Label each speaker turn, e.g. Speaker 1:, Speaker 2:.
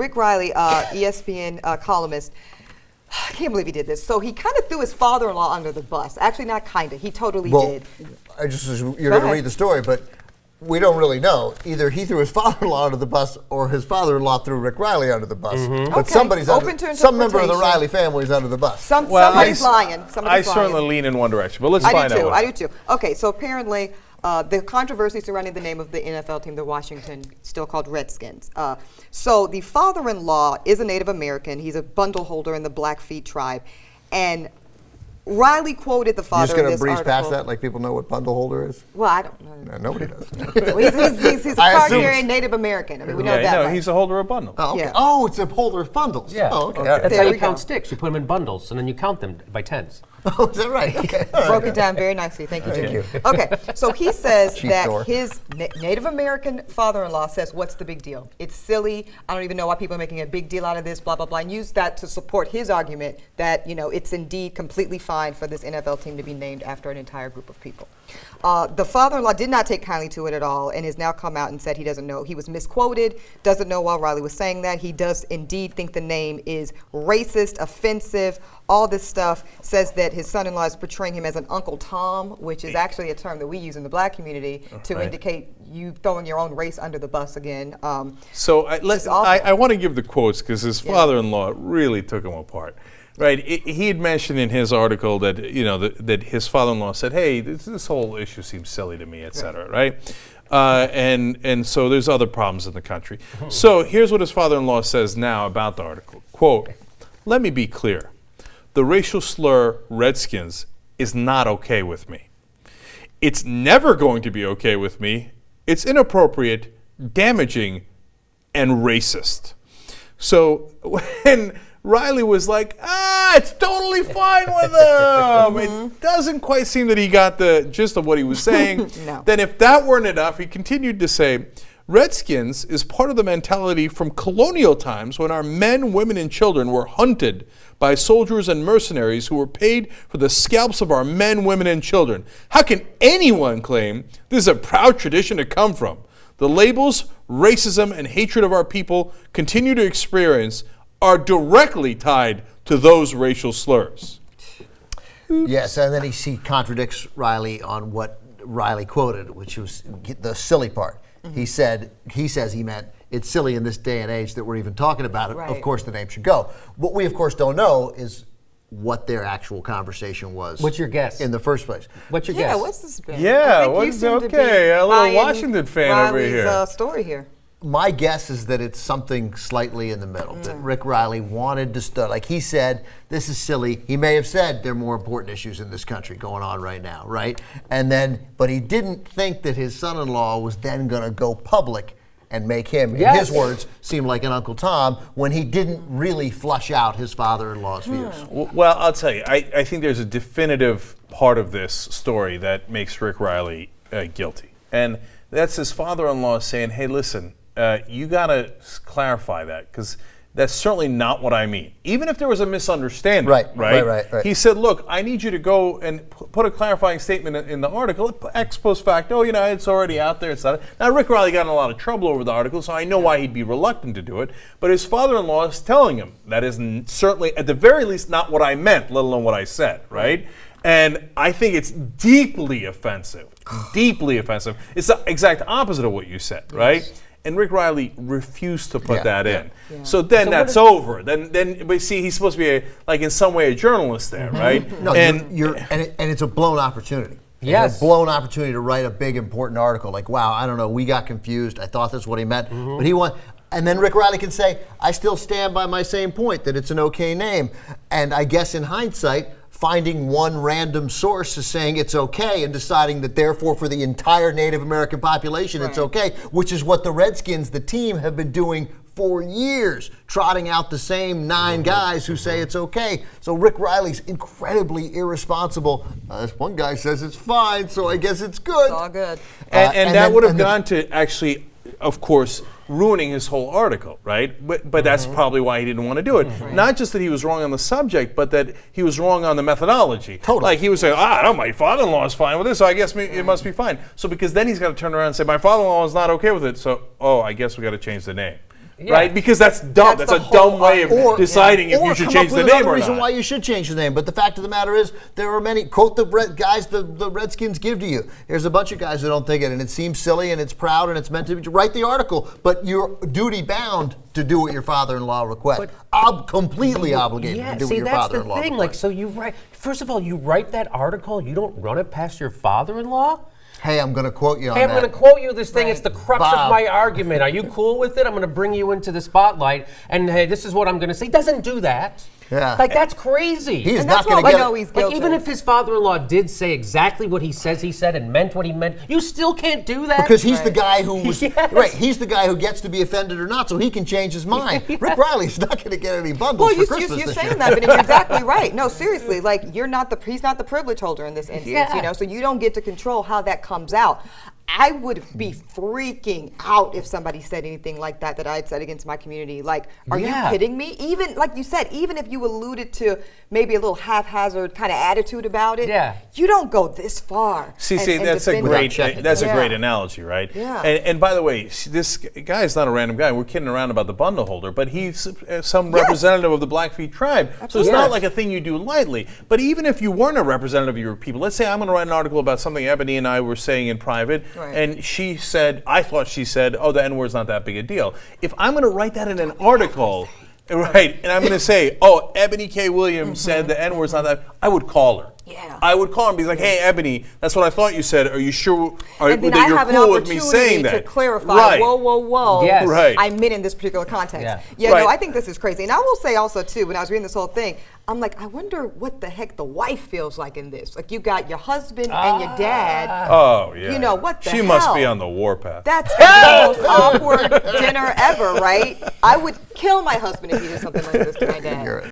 Speaker 1: Rick Reilly, ESPN columnist, I can't believe he did this. So he kind of threw his father-in-law under the bus. Actually, not kind of. He totally did.
Speaker 2: You're going to read the story, but we don't really know. Either he threw his father-in-law under the bus, or his father-in-law threw Rick Reilly under the bus. But somebody's some member of the Reilly family is under the bus.
Speaker 1: Somebody's lying.
Speaker 3: I certainly lean in one direction, but let's find out.
Speaker 1: I do too. Okay, so apparently the controversy surrounding the name of the NFL team, the Washington, still called Redskins. So the father-in-law is a Native American. He's a bundle holder in the Blackfeet Tribe, and Reilly quoted the father in this article. You're just going to breeze past
Speaker 2: that like people know what bundle holder is?
Speaker 1: Well, I don't know.
Speaker 2: No, nobody does.
Speaker 1: He's a card-carrying Native American. I mean, we know that.
Speaker 3: No, he's a holder of bundles.
Speaker 2: Oh, okay. Oh, it's a holder of bundles.
Speaker 4: Yeah.
Speaker 2: Oh, okay.
Speaker 4: That's how you count sticks. You put them in bundles, and then you count them by tens.
Speaker 2: Oh, is that right? Okay.
Speaker 1: Broke it down very nicely. Thank you, Jimmy. Okay, so he says that his Native American father-in-law says, what's the big deal? It's silly. I don't even know why people are making a big deal out of this, blah, blah, blah, and use that to support his argument that, it's indeed completely fine for this NFL team to be named after an entire group of people. The father-in-law did not take kindly to it at all and has now come out and said he doesn't know. He was misquoted, doesn't know why Reilly was saying that. He does indeed think the name is racist, offensive, all this stuff, says that his son-in-law is portraying him as an Uncle Tom, which is actually a term that we use in the black community to indicate you throwing your own race under the bus again.
Speaker 3: So I want to give the quotes because his father-in-law really took him apart. Right, he had mentioned in his article that that his father-in-law said, "Hey, this whole issue seems silly to me, etc." Right, and so there's other problems in the country. So here's what his father-in-law says now about the article. Quote, "Let me be clear. The racial slur Redskins is not okay with me. It's never going to be okay with me. It's inappropriate, damaging, and racist." So when Reilly was like, it's totally fine with him. It doesn't quite seem that he got the gist of what he was saying.
Speaker 1: No.
Speaker 3: Then if that weren't enough, he continued to say, Redskins is part of the mentality from colonial times when our men, women, and children were hunted by soldiers and mercenaries who were paid for the scalps of our men, women, and children. How can anyone claim this is a proud tradition to come from? The labels, racism, and hatred of our people continue to experience are directly tied to those racial slurs.
Speaker 2: Yes, and then he contradicts Reilly on what Reilly quoted, which was the silly part. He says he meant it's silly in this day and age that we're even talking about it. Right. Of course, the name should go. What we, of course, don't know is what their actual conversation was.
Speaker 4: What's your guess?
Speaker 2: In the first place.
Speaker 4: What's your guess?
Speaker 1: Yeah, what's the spin?
Speaker 3: Yeah, what's okay? A little Washington fan
Speaker 1: Reilly's,
Speaker 3: over here.
Speaker 1: Story here.
Speaker 2: My guess is that it's something slightly in the middle, that Rick Reilly wanted to start. Like he said, this is silly. He may have said there are more important issues in this country going on right now, right? But he didn't think that his son-in-law was then going to go public and make him, in his words, seem like an Uncle Tom when he didn't really flush out his father-in-law's views.
Speaker 3: Well, I'll tell you, I think there's a definitive part of this story that makes Rick Reilly guilty. And that's his father-in-law saying, hey, listen, you got to clarify that because that's certainly not what I mean. Even if there was a misunderstanding, right? He said, look, I need you to go and put a clarifying statement in the article, ex post facto, it's already out there. It's not. Now, Rick Reilly got in a lot of trouble over the article, so I know why he'd be reluctant to do it. But his father-in-law is telling him that is certainly, at the very least, not what I meant, let alone what I said, right? And I think it's deeply offensive. Deeply offensive. It's the exact opposite of what you said, right? And Rick Reilly refused to put that in. Yeah. So then that's over. But see, he's supposed to be in some way a journalist there, right?
Speaker 2: No, and it's a blown opportunity.
Speaker 4: Yes.
Speaker 2: It's a blown opportunity to write a big important article. Like, wow, I don't know, we got confused. I thought that's what he meant. But and then Rick Reilly can say, I still stand by my same point that it's an okay name. And I guess in hindsight, finding one random source is saying it's okay and deciding that therefore for the entire Native American population it's okay, which is what the Redskins, the team, have been doing for years, trotting out the same 9 guys who say it's okay. So Rick Reilly's incredibly irresponsible. This one guy says it's fine, so I guess it's good.
Speaker 1: It's all good.
Speaker 3: And that would have gone to actually, of course, ruining his whole article, right? But that's probably why he didn't want to do it. Not just that he was wrong on the subject, but that he was wrong on the methodology.
Speaker 2: Totally.
Speaker 3: Like he was saying, no, my father-in-law is fine with this, so I guess it must be fine. So because then he's got to turn around and say, my father-in-law is not okay with it, so, I guess we got to change the name. right? Because that's dumb. That's a dumb way of deciding if you should change the name or
Speaker 2: reason
Speaker 3: not.
Speaker 2: why you should change the name. But the fact of the matter is, there are many, quote the guys the Redskins give to you. There's a bunch of guys who don't think it, and it seems silly, and it's proud, and it's meant to write the article, but you're duty bound to do what your father-in-law requests. I'm completely obligated to do what your father-in-law
Speaker 4: that's the thing.
Speaker 2: requests.
Speaker 4: So you write. First of all, you write that article. You don't run it past your father-in-law.
Speaker 2: Hey, I'm going to quote you on
Speaker 4: Hey, I'm
Speaker 2: that.
Speaker 4: going to quote you this thing.
Speaker 1: Right.
Speaker 4: It's the crux
Speaker 2: Bob.
Speaker 4: of my argument. Are you cool with it? I'm going to bring you into the spotlight, and hey, this is what I'm going to say. Doesn't do that.
Speaker 2: Yeah.
Speaker 4: Like, that's crazy.
Speaker 2: He's
Speaker 1: And
Speaker 2: not
Speaker 1: that's
Speaker 2: going
Speaker 1: why
Speaker 2: to
Speaker 1: we
Speaker 2: get
Speaker 1: know
Speaker 2: it.
Speaker 1: he's
Speaker 4: Like,
Speaker 1: guilty.
Speaker 4: even if his father-in-law did say exactly what he says he said and meant what he meant, you still can't do that.
Speaker 2: Because he's the
Speaker 1: Right.
Speaker 2: guy who was
Speaker 4: Yes.
Speaker 2: right. He's the guy who gets to be offended or not, so he can change his mind. Rick Reilly's not going to get any bundles
Speaker 1: Well,
Speaker 2: for Christmas
Speaker 1: you're
Speaker 2: this
Speaker 1: saying
Speaker 2: year.
Speaker 1: that, but you're exactly right. No, seriously, like he's not the privilege holder in this instance,
Speaker 4: Yeah.
Speaker 1: you know, so you don't get to control how that comes out. I would be freaking out if somebody said anything like that I had said against my community. Like, are you kidding me? Even, like you said, even if you alluded to maybe a little haphazard kind of attitude about it, you don't go this far.
Speaker 3: See,
Speaker 1: and
Speaker 3: that's a
Speaker 1: defend
Speaker 3: great
Speaker 1: it.
Speaker 3: that's a great ananalogy, right?
Speaker 1: Yeah.
Speaker 3: And by the way, this guy is not a random guy. We're kidding around about the bundle holder, but he's some representative of the Blackfeet Tribe. So it's not like a thing you do lightly. But even if you weren't a representative of your people, let's say I'm going to write an article about something Eboni and I were saying in private, and she said, I thought she said, oh, the N-word's not that big a deal. If I'm going to write that in an article, right, and I'm going to say, oh, Eboni K Williams said the N-word's not that, I would call her.
Speaker 1: Yeah.
Speaker 3: I would call her and be like, hey, Eboni, that's what I thought you said. Are you sure
Speaker 1: And then
Speaker 3: that
Speaker 1: I
Speaker 3: you're
Speaker 1: have an
Speaker 3: cool with me
Speaker 1: opportunity
Speaker 3: saying that?
Speaker 1: to clarify,
Speaker 3: Right.
Speaker 1: whoa.
Speaker 4: Yes.
Speaker 3: Right.
Speaker 1: I meant in this particular context.
Speaker 4: Yeah.
Speaker 1: No,
Speaker 3: Right.
Speaker 1: I think this is crazy. And I will say also, too, when I was reading this whole thing, I'm like, I wonder what the heck the wife feels like in this. Like, you got your husband and your dad.
Speaker 3: Oh, yeah.
Speaker 1: You know, what the
Speaker 3: She
Speaker 1: hell?
Speaker 3: must be on the warpath.
Speaker 1: That's the most awkward dinner ever, right? I would kill my husband if he did something like this to my dad.